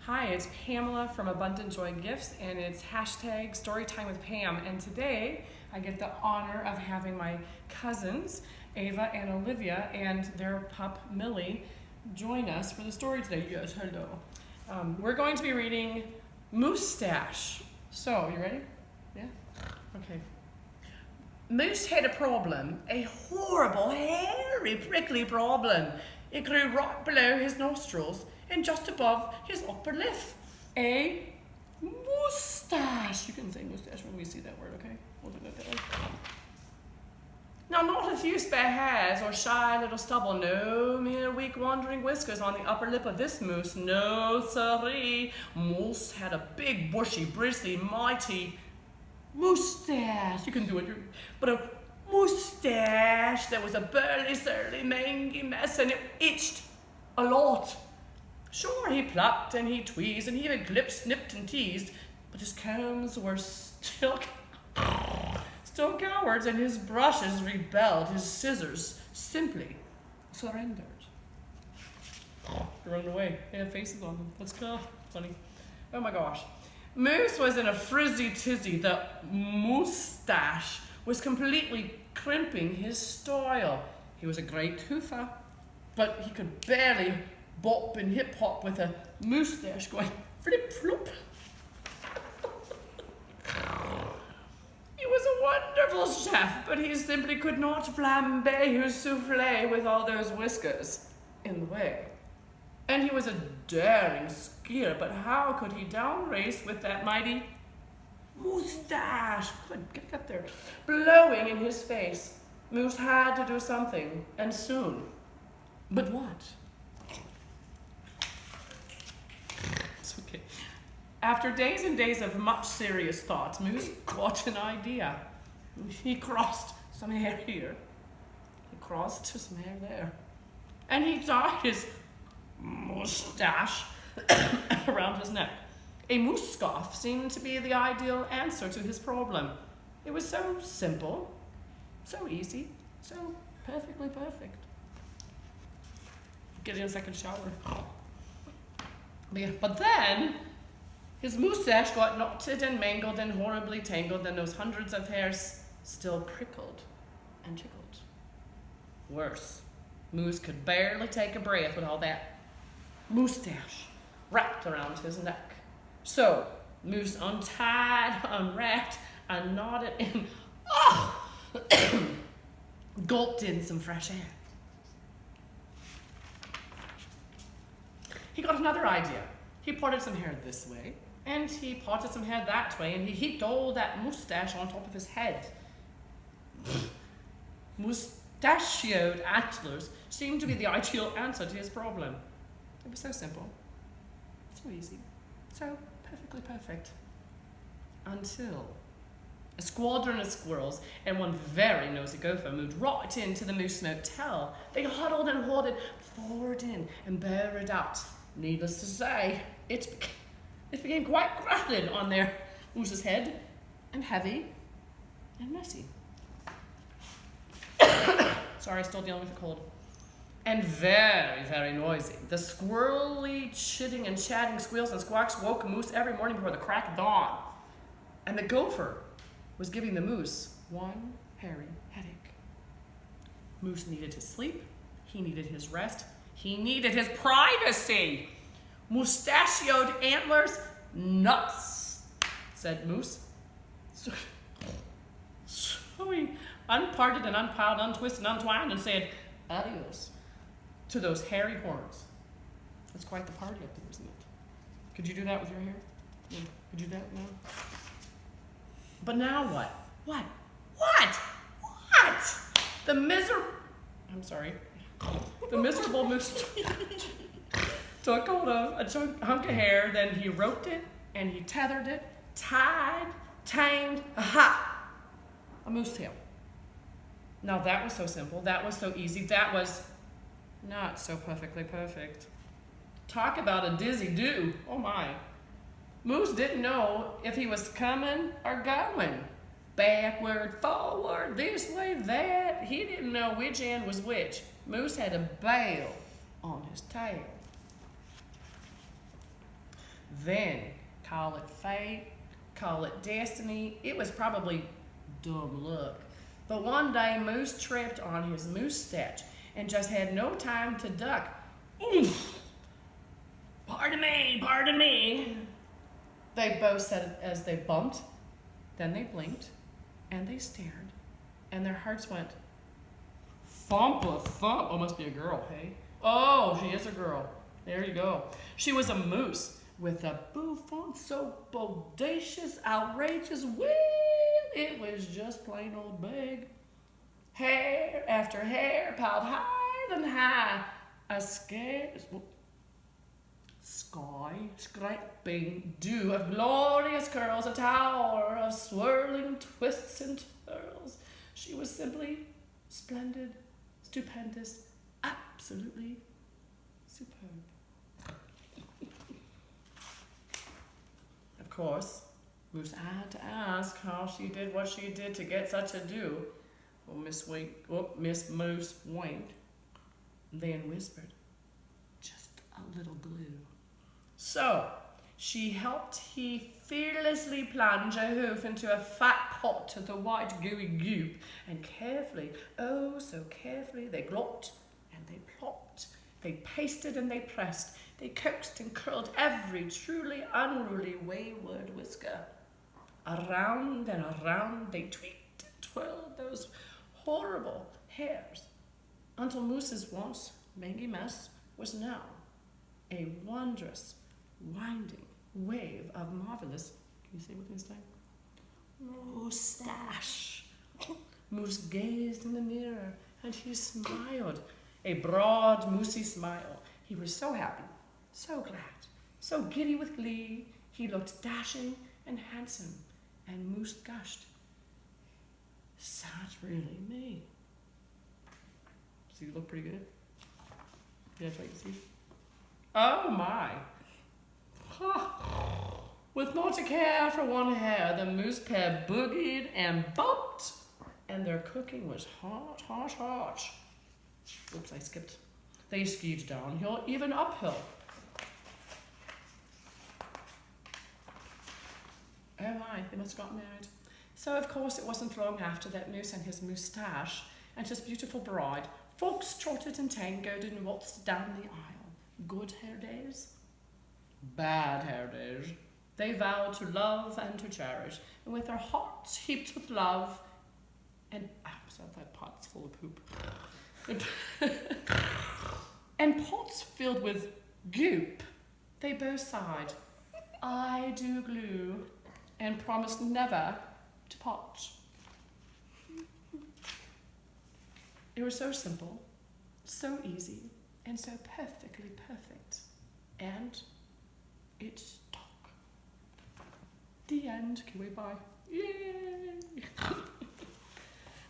Hi, it's Pamela from Abundant Joy Gifts, and it's hashtag Storytime with Pam. And today I get the honor of having my cousins, Ava and Olivia, and their pup, Millie, join us for the story today. Yes, hello. We're going to be reading Moosetache. So, you ready? Yeah? Okay. Moose had a problem, a horrible, hairy, prickly problem. It grew right below his nostrils and just above his upper lip. A moustache. You can say moustache when we see that word, okay? We'll do that way. Now, not a few spare hairs or shy little stubble, no mere weak wandering whiskers on the upper lip of this moose. No, sirree. Moose had a big, bushy, bristly, mighty moustache. You can do it, but a moustache that was a burly, surly, mangy mess, and it itched a lot. Sure, he plucked and he tweezed and he even clipped, snipped, and teased, but his combs were still cowards, and his brushes rebelled. His scissors simply surrendered. They're running away. They have faces on them. Let's go. Funny. Oh my gosh. Moose was in a frizzy tizzy. The moustache was completely crimping his style. He was a great hoofer, but he could barely bop and hip hop with a moustache going flip flop. He was a wonderful chef, but he simply could not flambe his souffle with all those whiskers in the way. And he was a daring skier, but how could he down race with that mighty moustache? Get there. Blowing in his face. Moose had to do something, and soon. But what? It's okay. After days and days of much serious thought, Moose got an idea. He crossed some hair here. He crossed some hair there. And he tied his moustache around his neck. A moose scarf seemed to be the ideal answer to his problem. It was so simple, so easy, so perfectly perfect. Get in a second shower. But then his moustache got knotted and mangled and horribly tangled, and those hundreds of hairs still prickled and tickled. Worse, Moose could barely take a breath with all that moustache wrapped around his neck. So Moose untied, unwrapped, and knotted and gulped in some fresh air. He got another idea. He parted some hair this way, and he parted some hair that way, and he heaped all that moustache on top of his head. Mustachioed antlers seemed to be the ideal answer to his problem. It was so simple, so easy, so perfectly perfect. Until a squadron of squirrels and one very nosy gopher moved right into the Moose Motel. They huddled and hoarded, poured in, and buried out. Needless to say, it became quite crowded on their moose's head, and heavy, and messy. Sorry, still dealing with a cold. And very, very noisy. The squirrely, chitting and chatting squeals and squawks woke Moose every morning before the crack of dawn. And the gopher was giving the moose one hairy headache. Moose needed his sleep. He needed his rest. He needed his privacy. Mustachioed antlers, nuts, said Moose. So he unparted and unpiled, untwisted and untwined, and said adios to those hairy horns. That's quite the party up there, isn't it? Could you do that with your hair? Yeah. Could you do that now? But now what? What? The miserable moose took hold of a hunk of hair, then he roped it, and he tethered it, tied, tamed, a moose tail. Now that was so simple, that was so easy, that was not so perfectly perfect. Talk about a dizzy do, oh my. Moose didn't know if he was coming or going. Backward, forward, this way, that. He didn't know which end was which. Moose had a bail on his tail. then, call it fate, call it destiny, it was probably dumb luck. But one day, Moose tripped on his Moosetache and just had no time to duck. Oof! Pardon me, pardon me. They both said it as they bumped. Then they blinked, and they stared, and their hearts went thump-a-thump. Oh, must be a girl, hey? Oh, she is a girl. There you go. She was a moose with a bouffant so bodacious, outrageous, well, it was just plain old big. Hair after hair piled higher than high. A sky-scraping dew of glorious curls, a tower of swirling twists and twirls. She was simply splendid, stupendous, absolutely superb. Of course, Moose had to ask how she did what she did to get such a dew. Well, Miss Moose winked, then whispered, "Just a little glue." So, she helped he fearlessly plunge a hoof into a fat pot of the white gooey goop, and carefully, oh so carefully, they glopped and they plopped, they pasted and they pressed, they coaxed and curled every truly unruly wayward whisker. Around and around they tweaked and twirled those horrible hairs, until Moose's once mangy mess was now a wondrous, winding wave of marvelous, can you say with me this time? Moosetache. Moose gazed in the mirror and he smiled, a broad, moosey smile. He was so happy, so glad, so giddy with glee. He looked dashing and handsome, and Moose gushed, "Is that really me?" So you look pretty good? Yeah, try to see. Oh my! With not a care for one hair, the moose pair boogied and bumped, and their cooking was hot, hot, hot. Oops, I skipped. They skied downhill, even uphill. Oh my, they must have got married. So of course it wasn't long after that Moose and his Moosetache and his beautiful bride fox-trotted and tangoed and waltzed down the aisle. Good hair days, bad hair days. They vowed to love and to cherish, and with their hearts heaped with love, and so that pot's full of poop, and pots filled with goop, they both sighed, "I do glue," and promised never to pot. It was so simple, so easy, and so perfectly perfect. And it stuck. The end. Can we buy? Yay!